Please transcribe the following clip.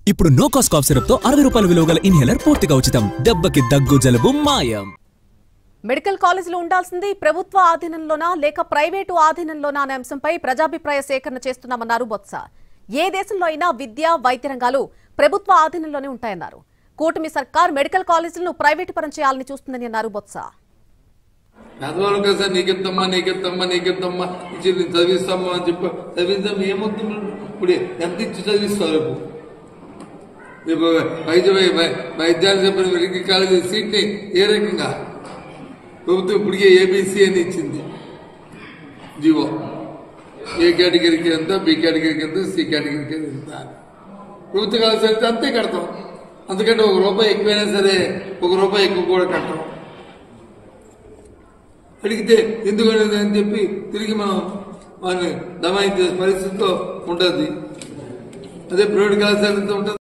ఇప్పుడు no cost cough syrup తో 60 రూపాయల విలువ గల ఇన్హేలర్ పూర్తిగా ఉచితం. దెబ్బకి దగ్గు జలుబు మాయం. మెడికల్ కాలేజీలో ఉండాల్సింది ప్రభుత్వ ఆధీనంలోనా లేక ప్రైవేటు ఆధీనంలోనా అనే అంశంపై ప్రజాభిప్రాయ సేకరణ చేస్తున్నామన్నారు బొత్స. ఏ దేశంలో అయినా విద్య వైద్య రంగాలు ప్రభుత్వ ఆధీనంలోనే ఉంటాయన్నారు. కూటమి సర్కార్ మెడికల్ కాలేజీలను ప్రైవేటు పరం చేయాలని చూస్తుందని అన్నారు బొత్స. వైద్యాలు చెప్పిన మెడికల్ కాలేజీ సీట్ ని ఏ రకంగా ప్రభుత్వం ఇప్పటికే ఏబీసీ అని ఇచ్చింది జీవో. ఏ కేటగిరీకి ఎంత, బి కేటగిరీకి ఎంత, సి కేటగిరీకి ఎంత. ప్రభుత్వ కాలేజీ అయితే అంతే కడతాం, అందుకంటే ₹1 ఎక్కువైనా సరే ₹1 ఎక్కువ కూడా కట్టం. అడిగితే ఎందుకనేది అని చెప్పి తిరిగి మనం వారిని దమాయించే పరిస్థితిలో ఉంటుంది. అదే ప్రైవేట్ కళాశాలతో ఉంటుంది.